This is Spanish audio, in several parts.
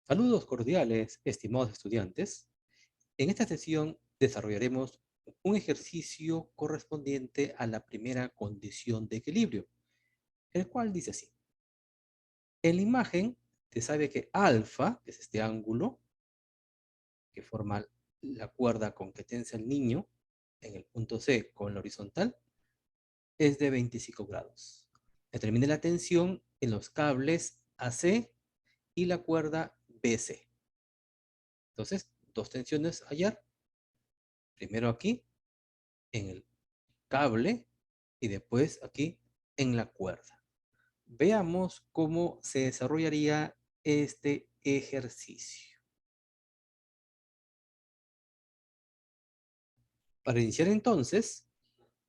Saludos cordiales, estimados estudiantes. En esta sesión desarrollaremos un ejercicio correspondiente a la primera condición de equilibrio, el cual dice así. En la imagen se sabe que alfa, que es este ángulo que forma la cuerda con que tensa el niño en el punto C con la horizontal, es de 25 grados. Determine la tensión en los cables AC y la cuerda BC. Entonces, dos tensiones a hallar. Primero aquí en el cable y después aquí en la cuerda. Veamos cómo se desarrollaría este ejercicio. Para iniciar entonces,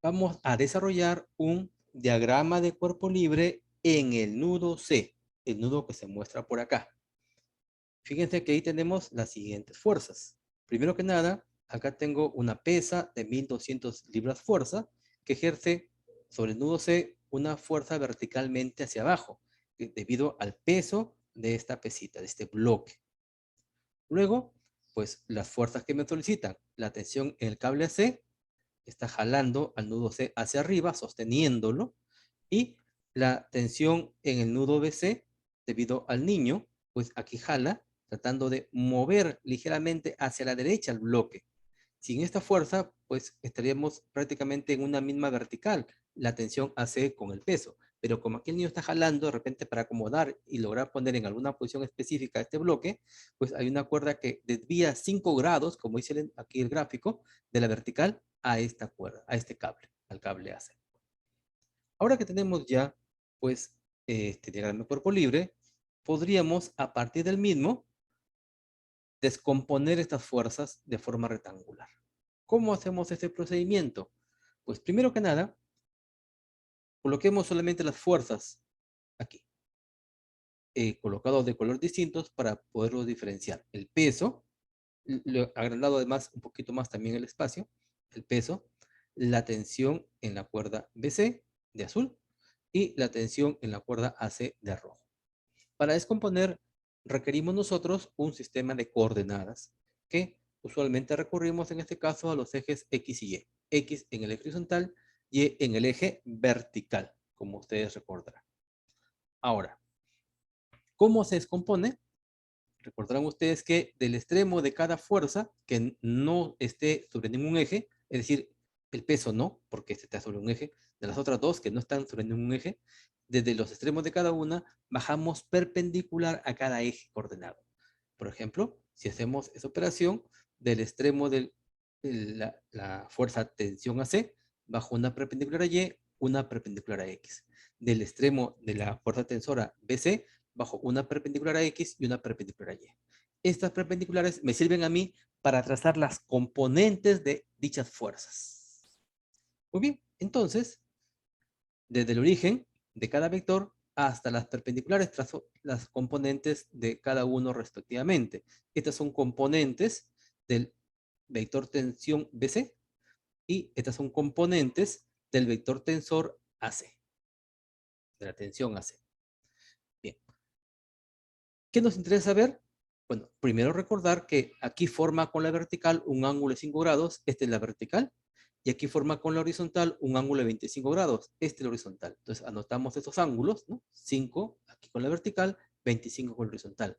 vamos a desarrollar un diagrama de cuerpo libre en el nudo C, el nudo que se muestra por acá. Fíjense que ahí tenemos las siguientes fuerzas. Primero que nada, acá tengo una pesa de 1200 libras fuerza que ejerce sobre el nudo C una fuerza verticalmente hacia abajo, debido al peso de esta pesita, de este bloque. Luego, pues las fuerzas que me solicitan, la tensión en el cable AC está jalando al nudo C hacia arriba, sosteniéndolo, y la tensión en el nudo BC, debido al niño, pues aquí jala, tratando de mover ligeramente hacia la derecha el bloque. Sin esta fuerza, pues estaríamos prácticamente en una misma vertical, la tensión AC con el peso. Pero como aquí el niño está jalando de repente para acomodar y lograr poner en alguna posición específica este bloque, pues hay una cuerda que desvía 5 grados, como dice aquí el gráfico, de la vertical a esta cuerda, a este cable, al cable AC. Ahora que tenemos ya, pues, este diagrama de cuerpo libre, podríamos, a partir del mismo, descomponer estas fuerzas de forma rectangular. ¿Cómo hacemos este procedimiento? Pues primero que nada, coloquemos solamente las fuerzas aquí, colocados de color distintos para poderlos diferenciar. El peso, agrandado además un poquito más también el espacio, el peso, la tensión en la cuerda BC de azul y la tensión en la cuerda AC de rojo. Para descomponer, requerimos nosotros un sistema de coordenadas que usualmente recurrimos en este caso a los ejes X y Y. X en el eje horizontal, Y en el eje vertical, como ustedes recordarán. Ahora, ¿cómo se descompone? Recordarán ustedes que del extremo de cada fuerza que no esté sobre ningún eje, es decir, el peso no, porque este está sobre un eje, de las otras dos que no están sobre ningún eje, desde los extremos de cada una, bajamos perpendicular a cada eje coordenado. Por ejemplo, si hacemos esa operación, del extremo de la fuerza tensión AC, bajo una perpendicular a Y, una perpendicular a X. Del extremo de la fuerza tensora BC, bajo una perpendicular a X y una perpendicular a Y. Estas perpendiculares me sirven a mí para trazar las componentes de dichas fuerzas. Muy bien, entonces, desde el origen de cada vector hasta las perpendiculares trazo las componentes de cada uno respectivamente. Estas son componentes del vector tensión BC y estas son componentes del vector tensor AC, de la tensión AC. Bien, ¿qué nos interesa ver? Bueno, primero recordar que aquí forma con la vertical un ángulo de 5 grados, esta es la vertical, y aquí forma con la horizontal un ángulo de 25 grados, este es el horizontal. Entonces anotamos estos ángulos, ¿no? 5 aquí con la vertical, 25 con la horizontal.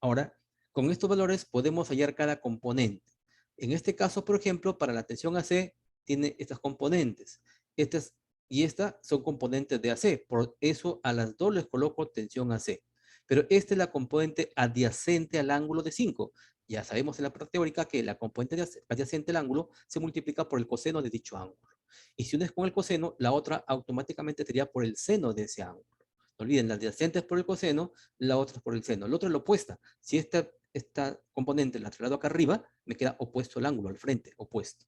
Ahora, con estos valores podemos hallar cada componente. En este caso, por ejemplo, para la tensión AC, tiene estas componentes. Estas y estas son componentes de AC, por eso a las dos les coloco tensión AC. Pero esta es la componente adyacente al ángulo de 5. Ya sabemos en la parte teórica que la componente adyacente al ángulo se multiplica por el coseno de dicho ángulo. Y si unes con el coseno, la otra automáticamente sería por el seno de ese ángulo. No olviden, la adyacente es por el coseno, la otra es por el seno. El otro es la opuesta. Si esta componente la traslado acá arriba, me queda opuesto al ángulo, al frente, opuesto.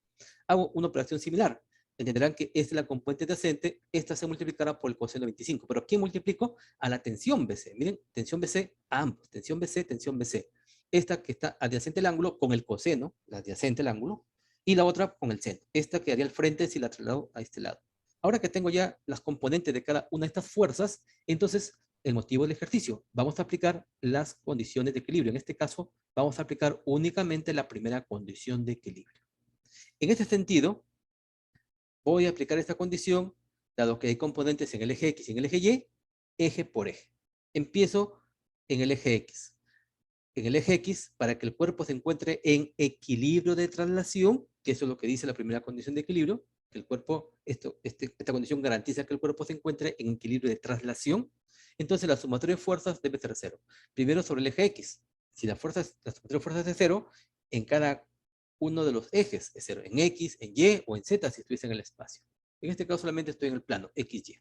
Hago una operación similar. Entenderán que esta es la componente adyacente, esta se multiplicará por el coseno de 25. ¿Pero quién multiplico? A la tensión BC. Miren, tensión BC a ambos. Tensión BC, tensión BC. Esta que está adyacente al ángulo con el coseno, la adyacente al ángulo, y la otra con el seno. Esta quedaría al frente si la traslado a este lado. Ahora que tengo ya las componentes de cada una de estas fuerzas, entonces el motivo del ejercicio? Vamos a aplicar las condiciones de equilibrio. En este caso, vamos a aplicar únicamente la primera condición de equilibrio. En este sentido, voy a aplicar esta condición, dado que hay componentes en el eje X y en el eje Y, eje por eje. Empiezo en el eje X. En el eje X, para que el cuerpo se encuentre en equilibrio de traslación, que eso es lo que dice la primera condición de equilibrio, que el cuerpo, esta condición garantiza que el cuerpo se encuentre en equilibrio de traslación, entonces la sumatoria de fuerzas debe ser cero. Primero sobre el eje X. Si la sumatoria de fuerzas es cero, en cada uno de los ejes es cero. En X, en Y o en Z si estuviese en el espacio. En este caso solamente estoy en el plano XY.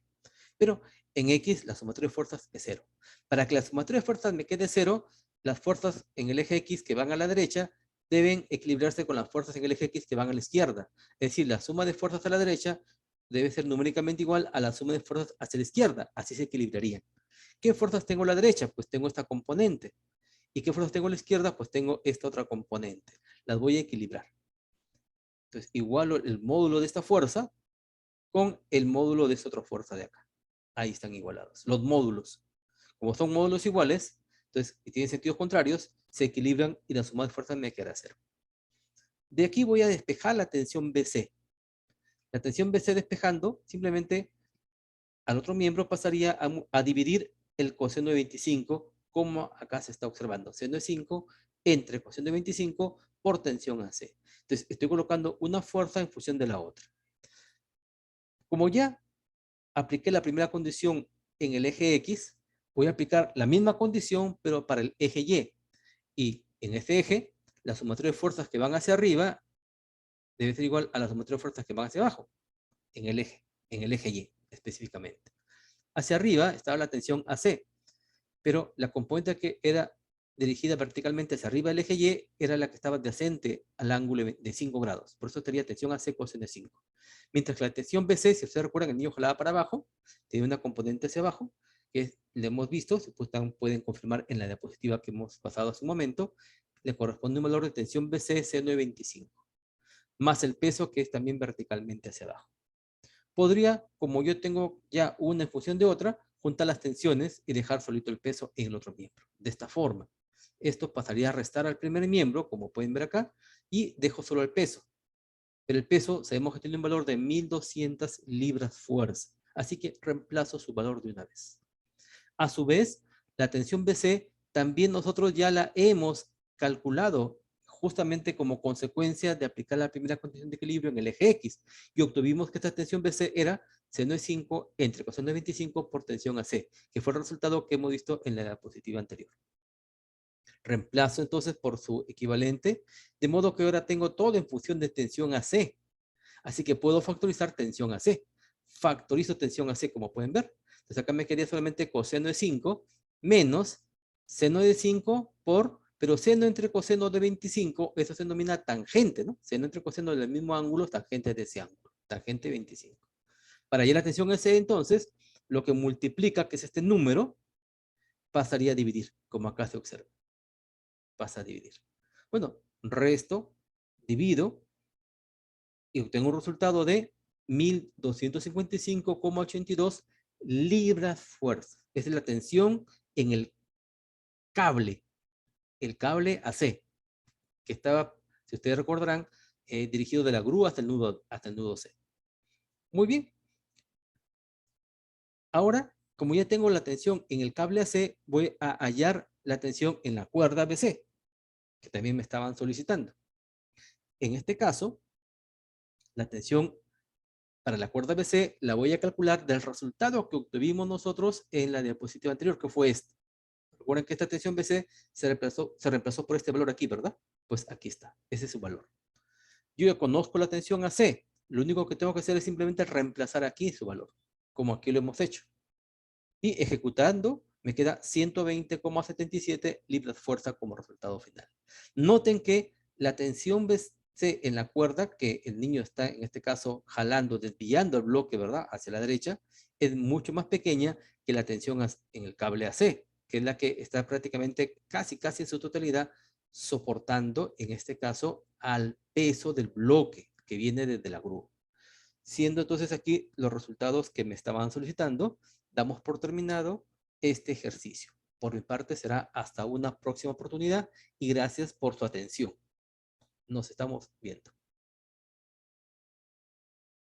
Pero en X la sumatoria de fuerzas es cero. Para que la sumatoria de fuerzas me quede cero, las fuerzas en el eje X que van a la derecha deben equilibrarse con las fuerzas en el eje X que van a la izquierda. Es decir, la suma de fuerzas a la derecha debe ser numéricamente igual a la suma de fuerzas hacia la izquierda. Así se equilibrarían. ¿Qué fuerzas tengo a la derecha? Pues tengo esta componente. ¿Y qué fuerzas tengo a la izquierda? Pues tengo esta otra componente. Las voy a equilibrar. Entonces, igualo el módulo de esta fuerza con el módulo de esta otra fuerza de acá. Ahí están igualados. Los módulos. Como son módulos iguales, entonces, y tienen sentidos contrarios, se equilibran y la suma de fuerzas me queda cero. De aquí voy a despejar la tensión BC. La tensión BC despejando, simplemente al otro miembro pasaría a dividir el coseno de 25, como acá se está observando. Seno de 5 entre coseno de 25 por tensión AC. Entonces, estoy colocando una fuerza en función de la otra. Como ya apliqué la primera condición en el eje X, voy a aplicar la misma condición, pero para el eje Y. Y en este eje, la sumatoria de fuerzas que van hacia arriba debe ser igual a la sumatoria de fuerzas que van hacia abajo, en el eje Y específicamente. Hacia arriba estaba la tensión AC, pero la componente que era dirigida verticalmente hacia arriba del eje Y era la que estaba adyacente al ángulo de 5 grados. Por eso tenía tensión AC coseno de 5. Mientras que la tensión BC, si ustedes recuerdan, el niño jalaba para abajo, tiene una componente hacia abajo, que le hemos visto, pues pueden confirmar en la diapositiva que hemos pasado hace un momento, le corresponde un valor de tensión BC seno de 25, más el peso que es también verticalmente hacia abajo. Podría, como yo tengo ya una en función de otra, juntar las tensiones y dejar solito el peso en el otro miembro. De esta forma, esto pasaría a restar al primer miembro, como pueden ver acá, y dejo solo el peso. Pero el peso sabemos que tiene un valor de 1200 libras fuerza. Así que reemplazo su valor de una vez. A su vez, la tensión BC también nosotros ya la hemos calculado justamente como consecuencia de aplicar la primera condición de equilibrio en el eje X. Y obtuvimos que esta tensión BC era seno de 5 entre coseno de 25 por tensión AC, que fue el resultado que hemos visto en la diapositiva anterior. Reemplazo entonces por su equivalente, de modo que ahora tengo todo en función de tensión AC. Así que puedo factorizar tensión AC. Factorizo tensión AC, como pueden ver. Entonces acá me quedaría solamente coseno de 5 menos seno de 5 pero seno entre coseno de 25, eso se denomina tangente, ¿no? Seno entre coseno del mismo ángulo, tangente de ese ángulo. Tangente 25. Para hallar la tensión AC, entonces, lo que multiplica, que es este número, pasaría a dividir, como acá se observa. Pasa a dividir. Bueno, resto, divido, y obtengo un resultado de 1255,82 libras fuerza. Esa es la tensión en el cable AC, que estaba, si ustedes recordarán, dirigido de la grúa hasta el nudo C. Muy bien. Ahora, como ya tengo la tensión en el cable AC, voy a hallar la tensión en la cuerda BC, que también me estaban solicitando. En este caso, la tensión para la cuerda BC la voy a calcular del resultado que obtuvimos nosotros en la diapositiva anterior, que fue este. Recuerden que esta tensión BC se reemplazó por este valor aquí, ¿verdad? Pues aquí está, ese es su valor. Yo ya conozco la tensión AC, lo único que tengo que hacer es simplemente reemplazar aquí su valor, como aquí lo hemos hecho. Y ejecutando, me queda 120,77 libras fuerza como resultado final. Noten que la tensión BC en la cuerda, que el niño está en este caso jalando, desviando el bloque, ¿verdad? Hacia la derecha, es mucho más pequeña que la tensión en el cable AC, que es la que está prácticamente casi en su totalidad soportando, en este caso, al peso del bloque que viene desde la grúa. Siendo entonces aquí los resultados que me estaban solicitando, damos por terminado este ejercicio. Por mi parte será hasta una próxima oportunidad y gracias por su atención. Nos estamos viendo.